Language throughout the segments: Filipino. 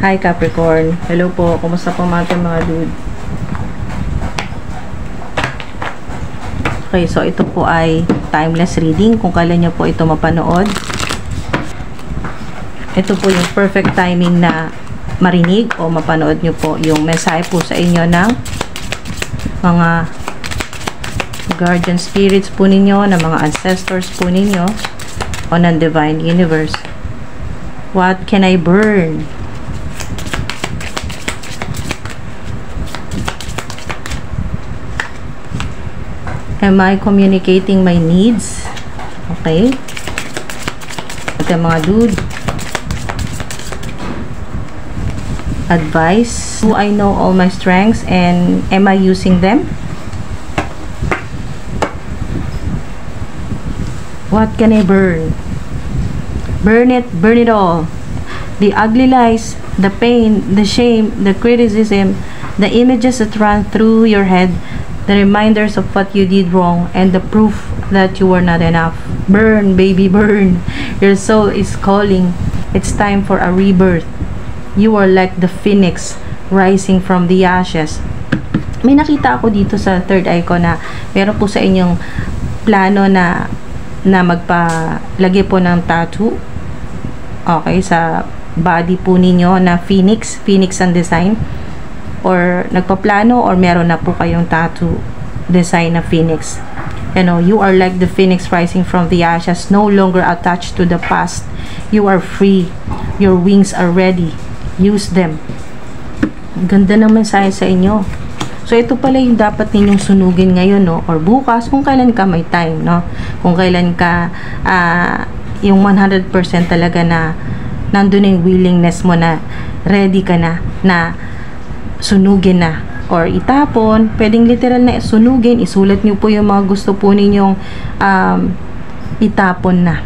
Hi Capricorn. Hello po. Kumusta po mga dude? Okay, so ito po ay timeless reading. Kung kailan nyo po ito mapanood. Ito po yung perfect timing na marinig o mapanood nyo po yung mensahe po sa inyo ng mga guardian spirits po ninyo, ng mga ancestors po ninyo o ng divine universe. What can I burn? Am I communicating my needs? Okay. Ito mga dude. Advice. Do I know all my strengths and am I using them? What can I burn? Burn it all. The ugly lies, the pain, the shame, the criticism, the images that run through your head, the reminders of what you did wrong, and the proof that you were not enough. Burn, baby, burn. Your soul is calling. It's time for a rebirth. You are like the phoenix rising from the ashes. May nakita ako dito sa third eye ko na meron po sa inyong plano na magpalagay po ng tattoo. Okay, sa body po ninyo na phoenix ang design. Or nagpaplano or meron na po kayong tattoo design na phoenix. You know, you are like the phoenix rising from the ashes, no longer attached to the past. You are free. Your wings are ready. Use them. Ganda ng mensahe sa inyo. So, ito pala yung dapat ninyong sunugin ngayon, no? Or bukas, kung kailan ka may time, no? Kung kailan ka, yung 100% talaga na nandun yung willingness mo na ready ka na sunugin na or itapon, pwedeng literal na sunugin, isulat niyo po yung mga gusto po ninyong itapon na.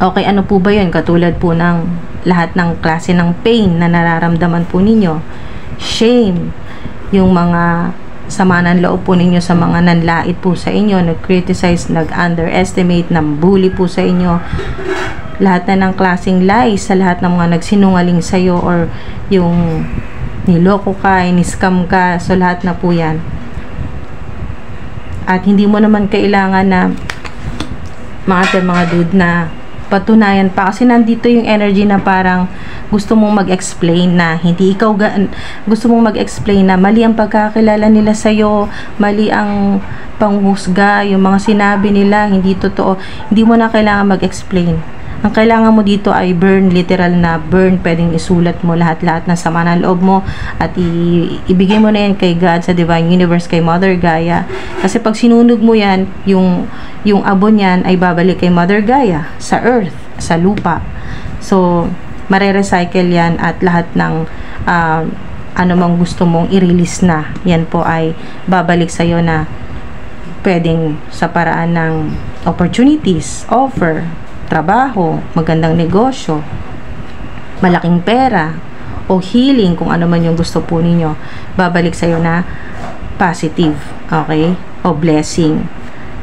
Okay, ano po ba yun? Katulad po ng lahat ng klase ng pain na nararamdaman po ninyo, shame, yung mga sama ng loob po ninyo sa mga nanlait po sa inyo, nag-criticize, nag-underestimate, nang-bully po sa inyo, lahat na ng klaseng lies sa lahat ng mga nagsinungaling sa'yo or yung niloko ka, ni-scam ka, so lahat na po yan. At hindi mo naman kailangan na mga dude na patunayan pa kasi nandito yung energy na parang gusto mong mag-explain na hindi ikaw gusto mong mag-explain na mali ang pagkakilala nila sa'yo, mali ang panghusga, yung mga sinabi nila hindi totoo, hindi mo na kailangan mag-explain. Ang kailangan mo dito ay burn, literal na burn. Pwedeng isulat mo lahat-lahat ng sama ng loob mo at ibigay mo na yan kay God, sa Divine Universe, kay Mother Gaia. Kasi pag sinunog mo yan, yung abon yan ay babalik kay Mother Gaia, sa earth, sa lupa. So, mare-recycle yan at lahat ng ano mang gusto mong i-release na, yan po ay babalik sa'yo na pwedeng sa paraan ng opportunities, offer, trabaho, magandang negosyo, malaking pera, o healing, kung ano man yung gusto po ninyo, babalik sa'yo na positive, okay? O blessing.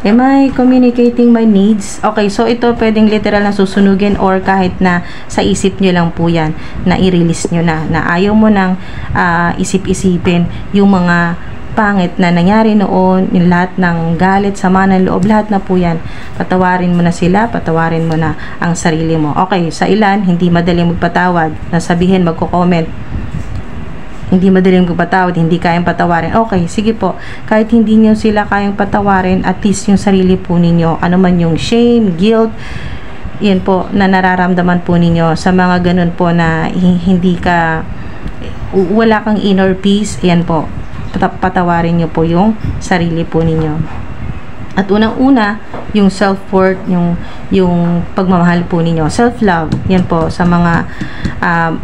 Am I communicating my needs? Okay, so ito pwedeng literal na susunugin or kahit na sa isip nyo lang po yan, na i-release nyo na ayaw mo nang isip-isipin yung mga pangit na nangyari noon, yung lahat ng galit, sama ng loob, lahat na po yan. Patawarin mo na sila, patawarin mo na ang sarili mo. Okay, sa ilan, hindi madaling magpatawad. Nasabihin, magko-comment. Hindi madaling magpatawad, hindi kayang patawarin. Okay, sige po. Kahit hindi nyo sila kayang patawarin, at least yung sarili po ninyo, ano man yung shame, guilt, yan po, na nararamdaman po ninyo sa mga ganun po na hindi ka, wala kang inner peace, yan po. Patawarin nyo po yung sarili po ninyo. At unang-una, yung self-worth, yung pagmamahal po ninyo, self-love, yan po, sa mga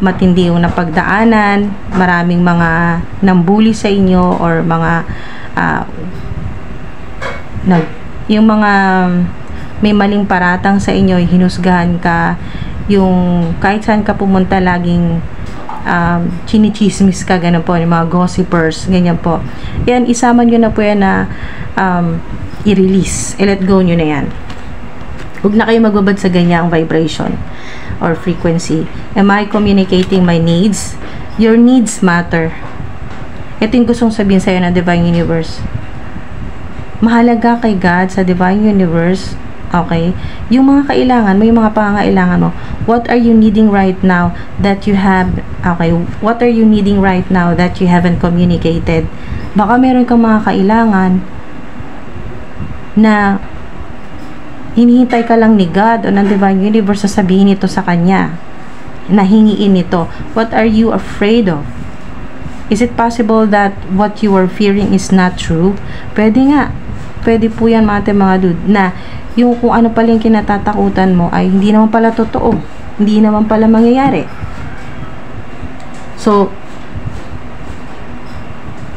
matindi yung napagdaanan, maraming mga nambuli sa inyo, or mga yung mga may maling paratang sa inyo, hinusgahan ka, yung kahit saan ka pumunta, laging chinichismis ka, ganun po, yung mga gossipers, ganyan po. Yan, isama nyo na po yan na i-release, i-let go nyo na yan. Huwag na kayo magbabad sa ganyang vibration or frequency. Am I communicating my needs? Your needs matter. Ito yung gustong sabihin sa'yo ng Divine Universe. Mahalaga kay God sa Divine Universe. Okay? Yung mga kailangan mo, yung mga pangangailangan mo, what are you needing right now that you have, okay, what are you needing right now that you haven't communicated? Baka meron kang mga kailangan na hinihintay ka lang ni God o ng Divine Universe na sabihin ito sa Kanya, na hingiin ito. What are you afraid of? Is it possible that what you are fearing is not true? Pwede nga. Pwede po yan mga dude, na yung kung ano pala yung kinatatakutan mo ay hindi naman pala totoo. Hindi naman pala mangyayari. So,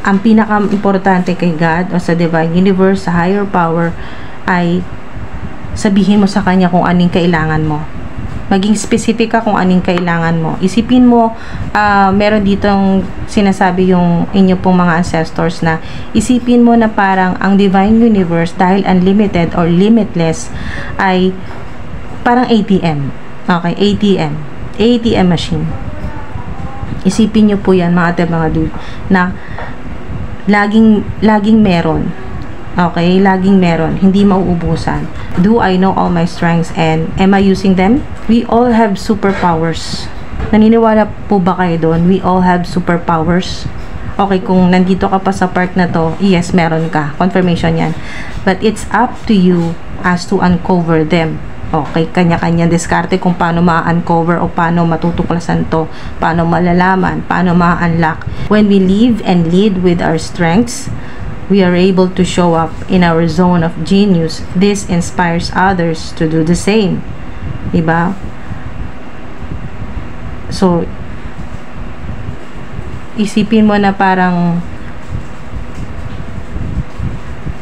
ang pinaka-importante kay God o sa Divine Universe, sa higher power, ay sabihin mo sa Kanya kung anong kailangan mo. Maging specific ka kung anong kailangan mo. Isipin mo, meron ditong sinasabi yung inyo pong mga ancestors na isipin mo na parang ang Divine Universe, dahil unlimited or limitless, ay parang ATM. Okay, ATM. ATM machine. Isipin nyo po yan mga dude, na laging meron. Okay, laging meron, hindi mauubusan. Do I know all my strengths and am I using them? We all have superpowers. Naniniwala po ba kayo doon? We all have superpowers. Okay, kung nandito ka pa sa part na to, yes, meron ka. Confirmation yan. But it's up to you as to uncover them. Okay, kanya-kanya diskarte kung paano ma-uncover o paano matutuklasan to, paano malalaman, paano ma-unlock. When we live and lead with our strengths, we are able to show up in our zone of genius. This inspires others to do the same. Diba? So, isipin mo na parang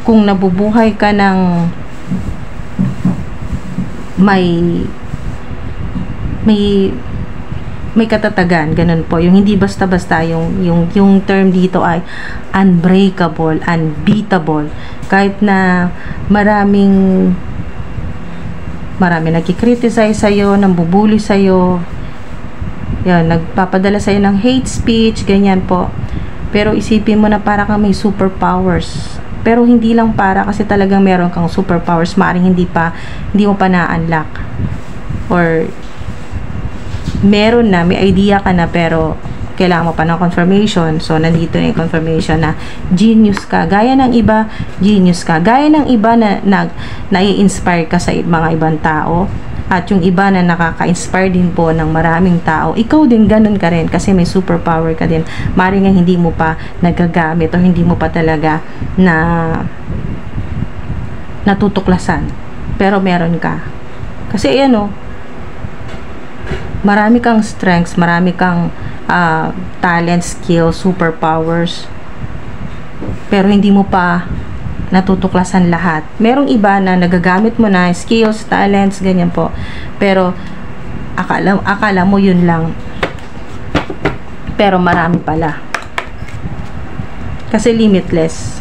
kung nabubuhay ka ng may katatagan, ganun po. Yung hindi basta-basta, yung term dito ay unbreakable, unbeatable. Kahit na marami nagki-criticize sa'yo, nambubuli sa'yo, yan, nagpapadala sa'yo ng hate speech, ganyan po. Pero isipin mo na para kang may superpowers. Pero hindi lang para, kasi talagang meron kang superpowers, maaaring hindi mo pa na-unlock. Or meron na, may idea ka na, pero kailangan mo pa ng confirmation. So, nandito na yung confirmation na genius ka. Gaya ng iba, genius ka. Gaya ng iba na nai-inspire ka sa mga ibang tao. At yung iba na nakaka-inspire din po ng maraming tao. Ikaw din, ganun ka rin. Kasi may superpower ka din. Maring nga hindi mo pa nagagamit o hindi mo pa talaga natutuklasan. Pero meron ka. Kasi ayan marami kang strengths, marami kang talent, skill, superpowers, pero hindi mo pa natutuklasan lahat. Merong iba na nagagamit mo na skills, talents, ganyan po, pero akala mo yun lang, pero marami pala, kasi limitless.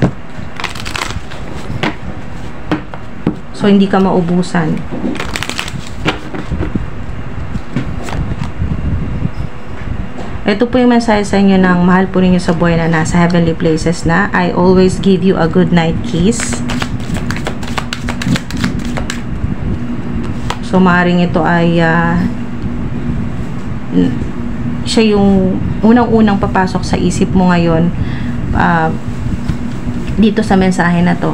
So hindi ka maubusan. Ito po yung mensahe sa inyo ng mahal po ninyo sa buhay na nasa heavenly places na. I always give you a good night kiss. So, maaaring ito ay siya yung unang-unang papasok sa isip mo ngayon dito sa mensahe na to.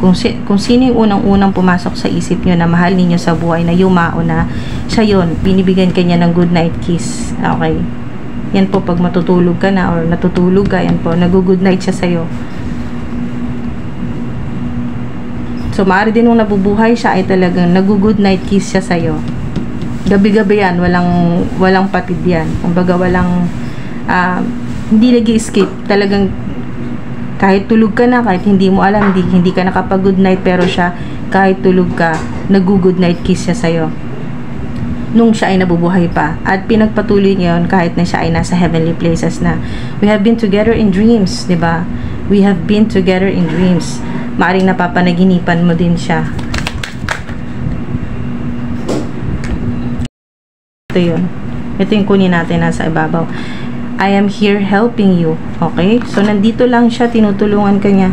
Kung sino yung unang-unang pumasok sa isip nyo na mahal ninyo sa buhay, na yumao na, siya yun, binibigyan kanya ng good night kiss. Okay. Yan po, pag matutulog ka na or natutulog ka, yan po, nag-good night siya sa'yo. So, maaari din nung nabubuhay siya ay talagang nag-good night kiss siya sa'yo. Gabi-gabi yan, walang patid yan. Kumbaga, hindi nag-escape. Talagang, kahit tulog ka na, kahit hindi mo alam, hindi ka nakapag-good night, pero siya, kahit tulog ka, nag-good night kiss siya sa'yo. Nung siya ay nabubuhay pa, at pinagpatuloy niya yun kahit na siya ay nasa heavenly places na. We have been together in dreams, diba? We have been together in dreams. Maaring napapanaginipan mo din siya. Ito yun. Ito yung kunin natin nasa ibabaw. I am here helping you. Okay? So, nandito lang siya, tinutulungan ka niya.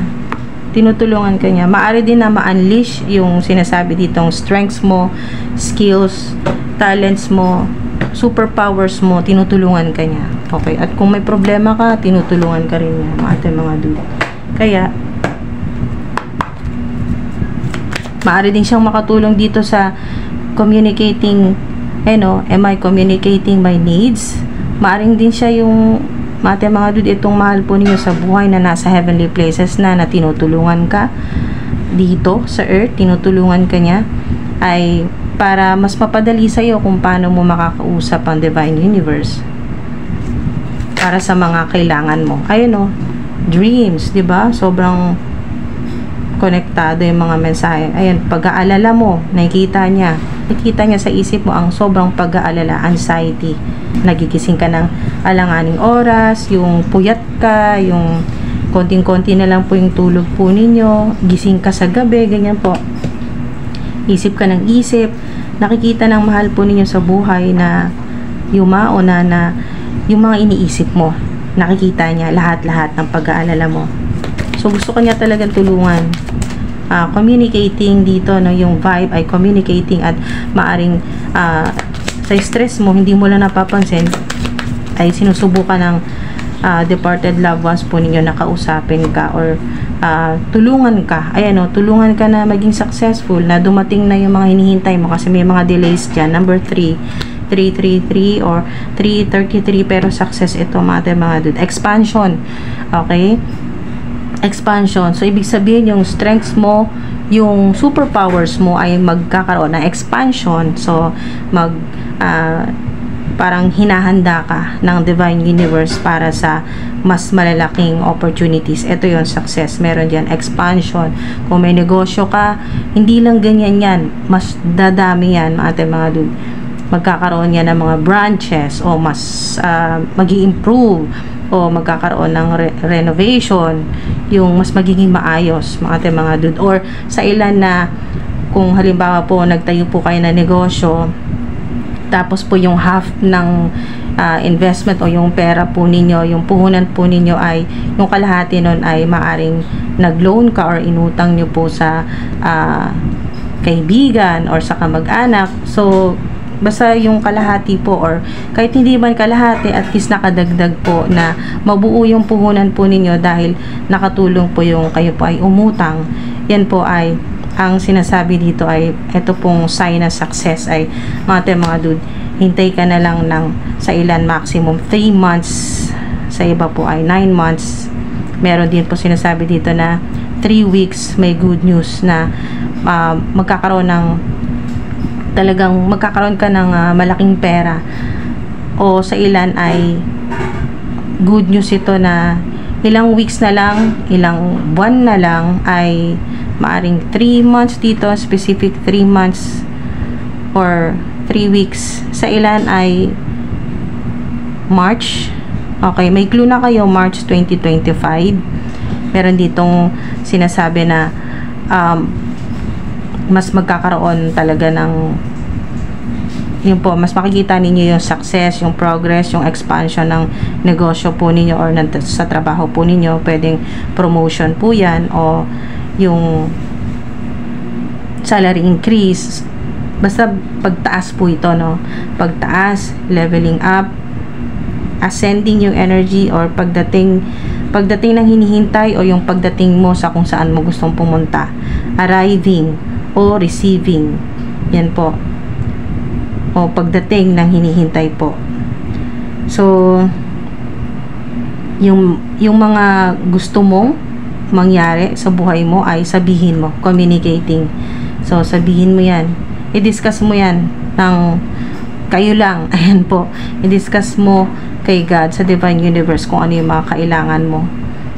Tinutulungan ka niya. Maaari din na ma-unleash yung sinasabi ditong strengths mo, skills, talents mo, superpowers mo, tinutulungan ka niya. Okay? At kung may problema ka, tinutulungan ka rin niya, mga dude. Kaya, maaari din siyang makatulong dito sa communicating, am I communicating my needs? Maaring din siya yung mga dude, itong mahal po ninyo sa buhay na nasa heavenly places na tinutulungan ka dito sa earth, tinutulungan ka niya, ay para mas mapadali sa'yo kung paano mo makakausap ang divine universe para sa mga kailangan mo. Ayun dreams, di ba? Sobrang konektado yung mga mensahe. Ayan, pag-aalala mo, nakikita niya sa isip mo ang sobrang pag-aalala, anxiety. Nagigising ka ng alanganing oras, yung puyat ka, yung konting-konti na lang po yung tulog po ninyo, gising ka sa gabi, ganyan po. Isip ka ng isip, nakikita ng mahal po ninyo sa buhay na yumao na yung mga iniisip mo, nakikita niya lahat-lahat ng pag-aalala mo. So, gusto ko niya talagang tulungan. Communicating dito, yung vibe ay communicating at maaring sa stress mo, hindi mo lang napapansin, ay sinusubukan ng departed loved ones po ninyo na kausapin ka or tulungan ka. Ayan tulungan ka na maging successful, na dumating na yung mga hinihintay mo kasi may mga delays dyan. Number 333 or 333, pero success ito mga dude. Expansion. Okay? Expansion. So, ibig sabihin yung strengths mo, yung superpowers mo ay magkakaroon ng expansion. So, parang hinahanda ka ng divine universe para sa mas malalaking opportunities. Ito yung success. Meron dyan expansion. Kung may negosyo ka, hindi lang ganyan yan. Mas dadami yan, mga dude. Magkakaroon yan ng mga branches o mas mag-i-improve o magkakaroon ng renovation, yung mas magiging maayos, mga dude. Or sa ilan na kung halimbawa po nagtayo po kayo na negosyo, tapos po yung half ng investment o yung pera po ninyo, yung puhunan po ninyo ay, yung kalahati nun ay maaring nag-loan ka or inutang nyo po sa kaibigan or sa kamag-anak. So, basta yung kalahati po or kahit hindi man kalahati, at least nakadagdag po na mabuo yung puhunan po ninyo dahil nakatulong po yung kayo po ay umutang. Yan po ay ang sinasabi dito ay ito pong sign na success ay mga dude, hintay ka na lang ng sa ilan maximum 3 months, sa iba po ay 9 months. Meron din po sinasabi dito na 3 weeks may good news na magkakaroon ka ng malaking pera, o sa ilan ay good news ito na ilang weeks na lang, ilang buwan na lang, ay maaring 3 months dito, specific 3 months or 3 weeks. Sa ilan ay March. Okay, may clue na kayo, March 2025. Meron ditong sinasabi na mas magkakaroon talaga ng yun po, mas makikita ninyo yung success, yung progress, yung expansion ng negosyo po ninyo or sa trabaho po ninyo. Pwedeng promotion po yan o yung salary increase. Basta pagtaas po ito, no? Pagtaas, leveling up, ascending yung energy, or pagdating ng hinihintay o yung pagdating mo sa kung saan mo gustong pumunta. Arriving o receiving. Yan po. O pagdating ng hinihintay po. So, yung mga gusto mong mangyari sa buhay mo ay sabihin mo, communicating. So, sabihin mo yan. I-discuss mo yan ng kayo lang. Ayan po. I-discuss mo kay God, sa divine universe, kung ano yung mga kailangan mo.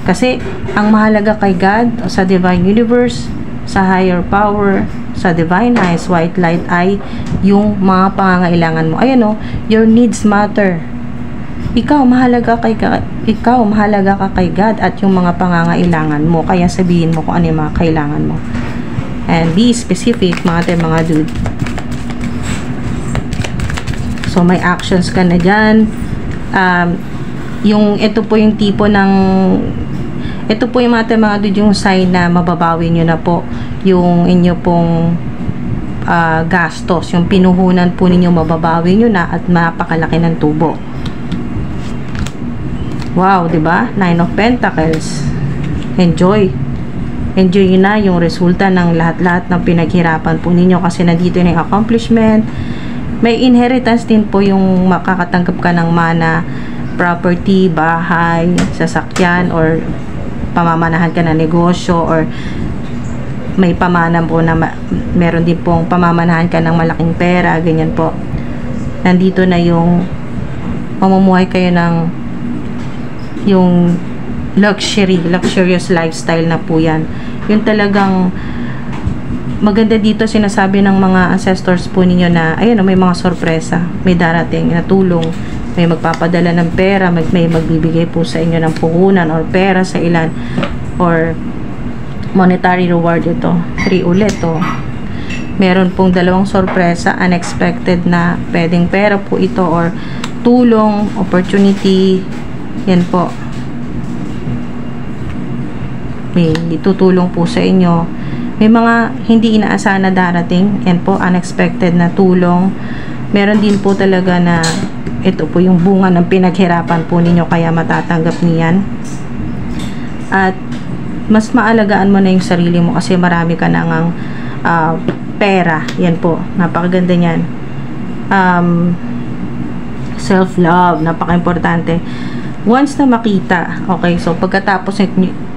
Kasi, ang mahalaga kay God, o sa divine universe, sa higher power, sa divine eyes, white light, ay yung mga pangangailangan mo. Ayan your needs matter. Ikaw mahalaga ka kay God at yung mga pangangailangan mo. Kaya sabihin mo kung ano yung mga kailangan mo. And be specific, mga dude. So, may actions ka na dyan. Ito po yung tipo ng, ito po yung mga dude, yung sign na mababawi nyo na po yung inyo pong gastos. Yung pinuhunan po ninyo, mababawi nyo na at mapakalaki ng tubo. Wow, diba? Nine of Pentacles. Enjoy. Enjoy nyo na yung resulta ng lahat-lahat ng pinaghirapan po ninyo kasi nandito na yung accomplishment. May inheritance din po yung makakatanggap ka ng mana, property, bahay, sasakyan, or pamamanahan ka ng negosyo, or may pamana po na meron din pong pamamanahan ka ng malaking pera, ganyan po. Nandito na yung mamumuhay kayo ng yung luxurious lifestyle na po yan. Yung talagang maganda dito, sinasabi ng mga ancestors po ninyo na ayun, may mga sorpresa, may darating na tulong, may magpapadala ng pera, may magbibigay po sa inyo ng puhunan or pera sa ilan, or monetary reward. Ito 3 ulit to. Meron pong dalawang sorpresa, unexpected na pwedeng pera po ito or tulong, opportunity. Yan po, may itutulong po sa inyo. May mga hindi inaasahan na darating. Yan po, unexpected na tulong. Meron din po talaga na ito po yung bunga ng pinaghirapan po ninyo, kaya matatanggap niyan. At mas maalagaan mo na yung sarili mo kasi marami ka nang pera. Yan po, napakaganda niyan. Self-love, napaka-importante. Once na makita, okay, so pagkatapos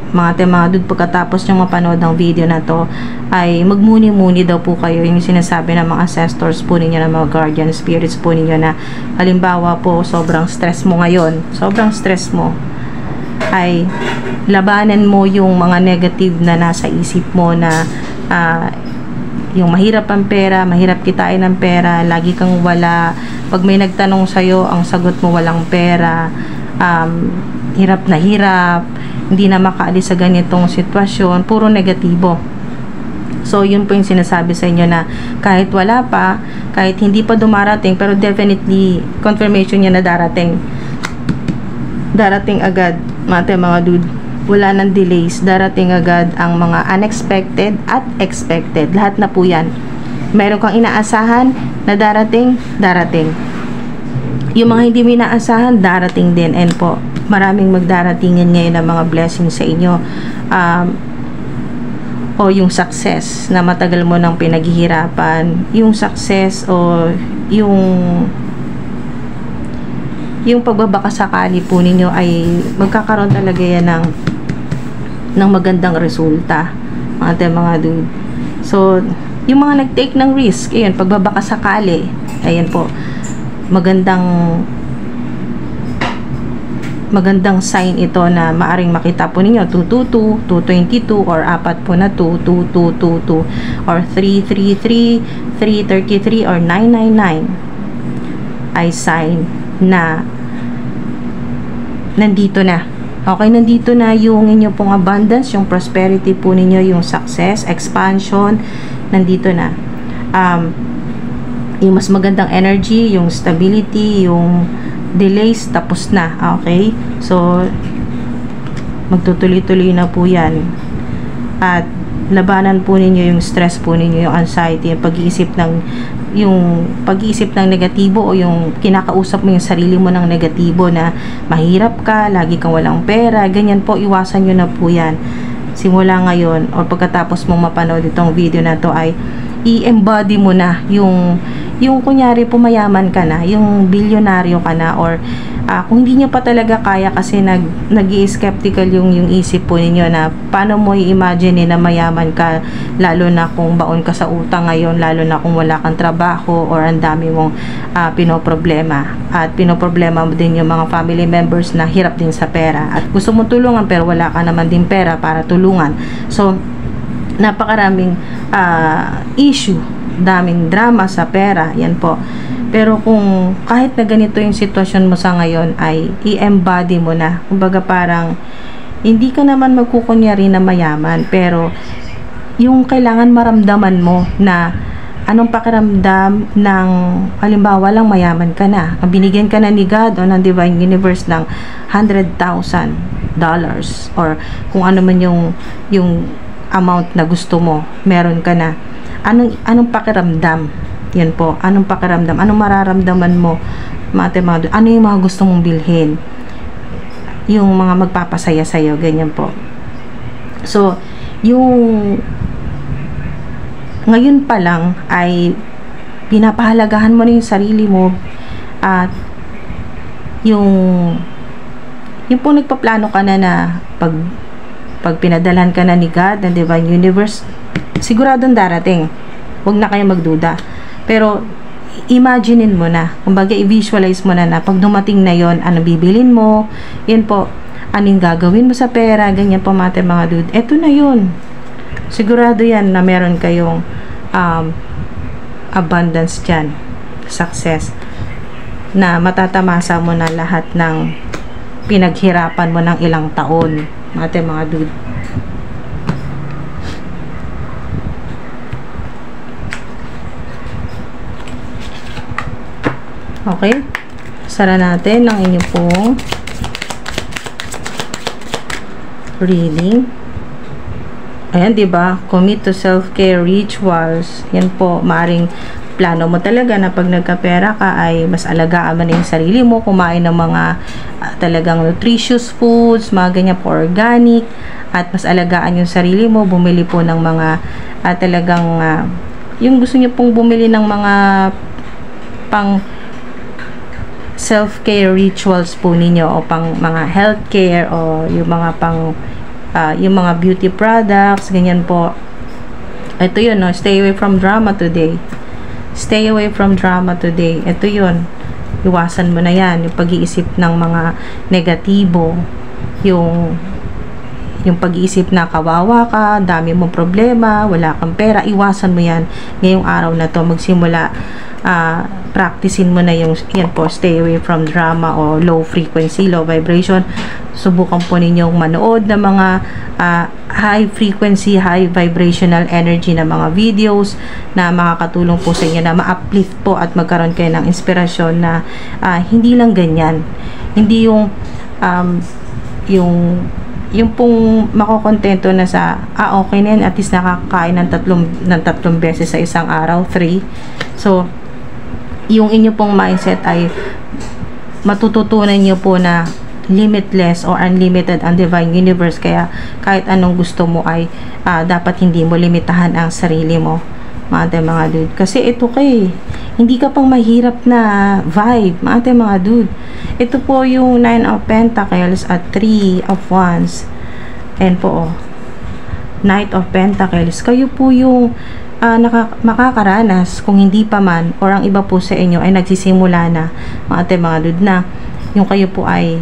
mga dude, pagkatapos nyo mapanood ng video na to, ay magmuni-muni daw po kayo. Yung sinasabi ng mga ancestors po ninyo, ng mga guardian spirits po ninyo, na halimbawa po sobrang stress mo ngayon, ay labanan mo yung mga negative na nasa isip mo, na yung mahirap ang pera, mahirap kitain ng pera, lagi kang wala, pag may nagtanong sa'yo, ang sagot mo walang pera, hirap na hirap, hindi na makaalis sa ganitong sitwasyon, puro negatibo. So, yun po yung sinasabi sa inyo na kahit wala pa, kahit hindi pa dumarating, pero definitely, confirmation niya na darating. Darating agad, mga dude. Wala nang delays. Darating agad ang mga unexpected at expected. Lahat na po yan. Meron kang inaasahan na darating. Yung mga hindi mo inaasahan, darating din. And po, maraming magdaratingin ngayon ng mga blessings sa inyo. O yung success na matagal mo nang pinaghihirapan, yung success o yung pagbabakasakali po ninyo ay magkakaroon talaga yan ng magandang resulta, mga dude. So, yung mga nag-take ng risk, ayun, pagbabakasakali, ayan po, magandang sign ito na maaring makita po ninyo. 222, 222, or 4 po na 2, 2222, or 333, 333, or 999 ay sign na nandito na. Okay, nandito na yung inyo pong abundance, yung prosperity po ninyo, yung success, expansion, nandito na. Yung mas magandang energy, yung stability, yung delays, tapos na. Okay? So, magtutuloy-tuloy na po yan. At labanan po ninyo yung stress po ninyo, yung anxiety, yung pag-iisip ng negatibo, o yung kinakausap mo yung sarili mo ng negatibo na mahirap ka, lagi kang walang pera, ganyan po, iwasan nyo na po yan. Simula ngayon, o pagkatapos mong mapanood itong video na to, ay i-embody mo na yung kunyari pumayaman ka na, yung bilyonaryo ka na, or kung hindi nyo pa talaga kaya kasi nag-i-skeptical yung isip po ninyo na paano mo i-imagine na mayaman ka, lalo na kung baon ka sa utang ngayon, lalo na kung wala kang trabaho or ang dami mong pinoproblema, at pinoproblema mo din yung mga family members na hirap din sa pera at gusto mo tulungan pero wala ka naman din pera para tulungan. So, napakaraming issue, daming drama sa pera, yan po. Pero kung kahit na ganito yung sitwasyon mo sa ngayon, ay i-embody mo na. Kumbaga parang hindi ka naman magkukunyari na mayaman, pero yung kailangan maramdaman mo na Anong pakiramdam ng, halimbawa lang, mayaman ka na, binigyan ka na ni God o ng Divine Universe ng $100,000 or kung ano man yung amount na gusto mo, meron ka na. Anong pakiramdam? Yan po, anong pakiramdam? Anong mararamdaman mo? Ano yung mga gusto mong bilhin? Yung mga magpapasaya sa'yo, ganyan po. So, yung ngayon pa lang ay pinapahalagahan mo na yung sarili mo at yung po nagpaplano ka na pag pinadalhan ka na ni God, ng Divine Universe, siguradong darating. Huwag na kayo magduda. Pero imaginein mo na, kumbaga i-visualize mo na pag dumating na yon, ano bibilin mo, yan po, anong gagawin mo sa pera, ganyan po mga dude. Eto na yun. Sigurado yan na meron kayong abundance dyan, success, na matatamasa mo na lahat ng pinaghirapan mo ng ilang taon, mga dude. Okay, sara natin ang inyo pong reading. Ayan, diba? Commit to self-care rituals. Yan po, maaring plano mo talaga na pag nagkapera ka ay mas alagaan mo na yung sarili mo, kumain ng mga talagang nutritious foods, mga ganyan po, organic, at mas alagaan yung sarili mo, bumili po ng mga talagang yung gusto nyo pong bumili ng mga pang self-care rituals po ninyo o pang mga healthcare o yung mga pang yung mga beauty products, ganyan po. Ito yun, no? Stay away from drama today. Stay away from drama today. Ito yun. Iwasan mo na yan. Yung pag-iisip ng mga negatibo. Yung pag-iisip na kawawa ka, dami mong problema, wala kang pera, iwasan mo yan. Ngayong araw na to, magsimula practicein mo na yung yan po, stay away from drama o low frequency, low vibration. Subukan po ninyong manood ng mga high frequency, high vibrational energy na mga videos na makakatulong po sa inyo na ma-uplift po at magkaroon kayo ng inspirasyon na hindi lang ganyan, hindi yung pong makokontento na sa okay na yan, at least nakakain ng tatlong beses sa isang araw, 3. So yung inyo pong mindset ay matututunan nyo po na limitless or unlimited ang Divine Universe, kaya kahit anong gusto mo ay dapat hindi mo limitahan ang sarili mo, mga dude. Kasi ito hindi ka pang mahirap na vibe, mga dude. Ito po yung 9 of Pentacles at 3 of Wands. And po, Knight of Pentacles. Kayo po yung makakaranas, kung hindi pa man, or ang iba po sa inyo ay nagsisimula na, mga dude, na yung kayo po ay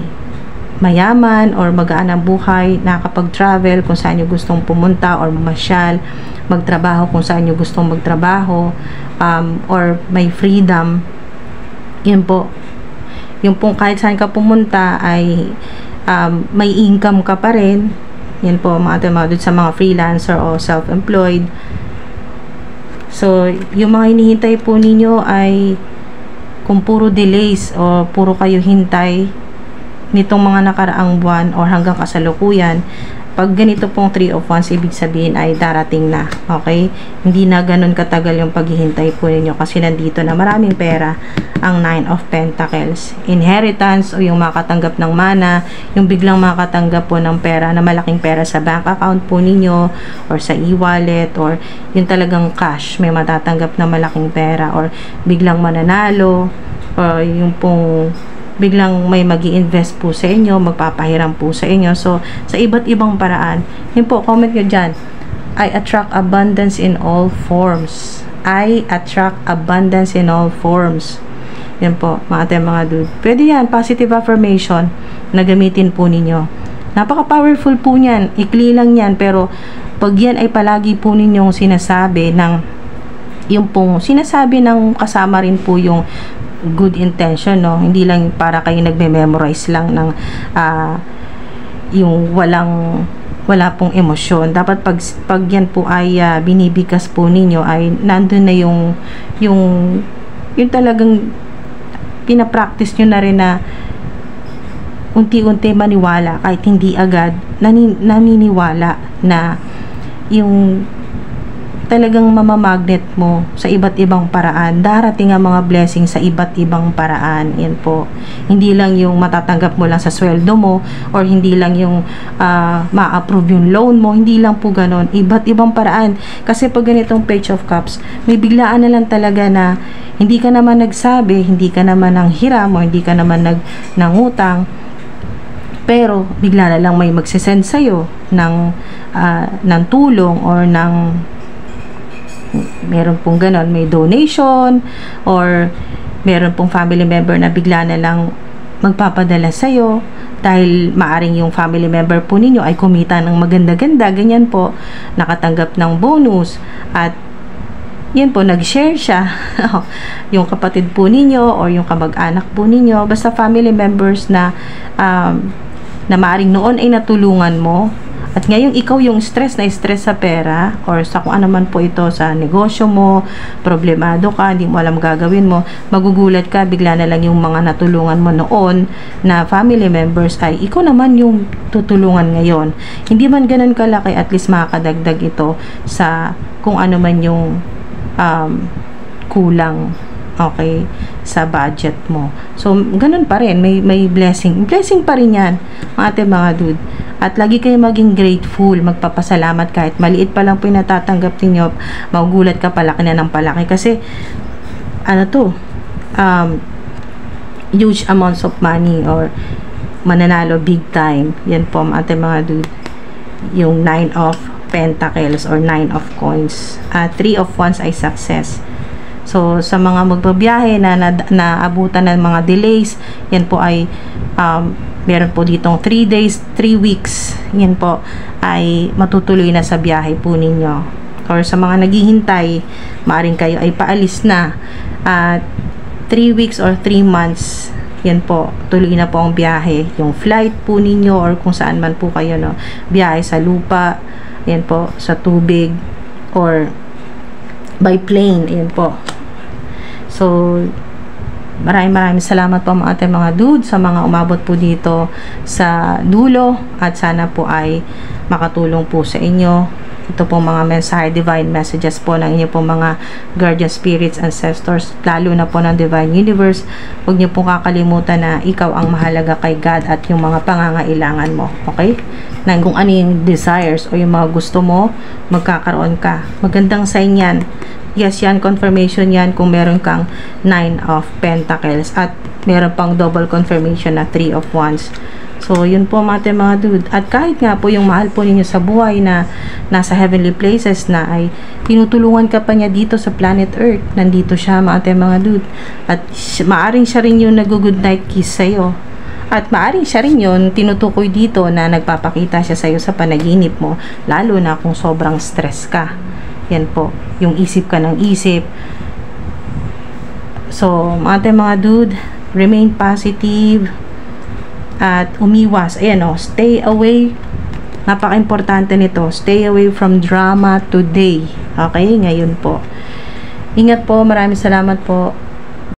mayaman or magaan ang buhay, nakakapag-travel kung saan nyo gustong pumunta or mamasyal, magtrabaho kung saan nyo gustong magtrabaho, or may freedom. Yun po, yung pong kahit saan ka pumunta ay may income ka pa rin. Yan po, mga dude, sa mga freelancer o self-employed. So, yung mga hinihintay po ninyo ay kung puro delays o puro kayo hintay nitong mga nakaraang buwan o hanggang kasalukuyan, pag ganito pong 3 of Wands, ibig sabihin ay darating na. Okay? Hindi na ganun katagal yung paghihintay po ninyo kasi nandito na maraming pera ang 9 of Pentacles. Inheritance o yung makatanggap ng mana, yung biglang makatanggap po ng pera, na malaking pera sa bank account po ninyo or sa e-wallet, or yung talagang cash, may matatanggap na malaking pera, or biglang mananalo, or yung pong biglang may magi-invest po sa inyo, magpapahiram po sa inyo. So, sa iba't ibang paraan, yun po, comment nyo dyan. I attract abundance in all forms. I attract abundance in all forms. Yan po, mga dude. Pwede yan, positive affirmation na gamitin po ninyo. Napaka-powerful po niyan. Ikli lang yan, pero pag yan ay palagi po ninyong sinasabi ng, yung pong sinasabi ng kasama rin po yung good intention, no? Hindi lang para kayo nagme-memorize lang ng yung walang wala pong emosyon. Dapat pag yan po ay binibigkas po ninyo, ay nandun na yung talagang pinapractice nyo na rin na unti-unti maniwala kahit hindi agad naniniwala na yung talagang mamamagnet mo sa iba't ibang paraan. Darating ang mga blessings sa iba't ibang paraan. Yan po. Hindi lang yung matatanggap mo lang sa sweldo mo, or hindi lang yung ma-approve yung loan mo. Hindi lang po ganon. Iba't ibang paraan. Kasi pag ganitong Page of Cups, may biglaan na lang talaga na hindi ka naman nagsabi, hindi ka naman nang hiram, o hindi ka naman nangutang, pero bigla na lang may magsisend sa'yo ng tulong, or meron pong ganon, may donation, or meron pong family member na bigla na lang magpapadala sa'yo dahil maaring yung family member po ninyo ay kumita ng maganda-ganda, ganyan po, nakatanggap ng bonus, at yan po, nag-share siya yung kapatid po ninyo or yung kamag-anak po ninyo, basta family members na maaring noon ay natulungan mo, at ngayon ikaw yung stress sa pera, or sa kung ano man po ito, sa negosyo mo, problemado ka, hindi mo alam gagawin mo, magugulat ka, bigla na lang yung mga natulungan mo noon na family members ay ikaw naman yung tutulungan ngayon. Hindi man ganun kalaki, at least makakadagdag ito sa kung ano man yung kulang, okay, sa budget mo. So ganun pa rin, may blessing pa rin yan, mga dude. At lagi kayo maging grateful, magpapasalamat kahit maliit pa lang po yung natatanggap ninyo. Magugulat ka, palaki na ng palaki, kasi huge amounts of money, or mananalo big time. Yan po mga dude, yung 9 of Pentacles or 9 of Coins. 3 of Wands ay success. So sa mga magbabiyahe na naabutan ng mga delays, yan po ay meron po ditong 3 days, 3 weeks, yan po ay matutuloy na sa biyahe po ninyo. Or sa mga naghihintay, maaring kayo ay paalis na 3 weeks or 3 months, yan po, tuloy na po ang biyahe, yung flight po ninyo, or kung saan man po kayo, no, biyahe sa lupa, yan po, sa tubig, or by plane, yan po. So maraming salamat po mga dude sa mga umabot po dito sa dulo, at sana po ay makatulong po sa inyo ito pong mga mensahe, divine messages po ng inyo pong mga guardian spirits, ancestors, lalo na po ng divine universe. Huwag niyo pong kakalimutan na ikaw ang mahalaga kay God at yung mga pangangailangan mo, okay? Na kung ano yung desires o yung mga gusto mo, magkakaroon ka. Magandang sign yan. Yes, yan, confirmation yan kung meron kang 9 of Pentacles, at meron pang double confirmation na 3 of Wands. So, yun po mga dude. At kahit nga po yung mahal po ninyo sa buhay na nasa heavenly places na, ay tinutulungan ka pa niya dito sa planet Earth. Nandito siya mga dude. At maaring siya rin yung nag-good night kiss sa'yo. At maaring siya rin yun tinutukoy dito na nagpapakita siya sa'yo sa panaginip mo, lalo na kung sobrang stress ka. Yan po, yung isip ka ng isip. So, mga dude, remain positive at umiwas. Ayan o, stay away. Napaka-importante nito. Stay away from drama today. Okay, ngayon po. Ingat po, maraming salamat po.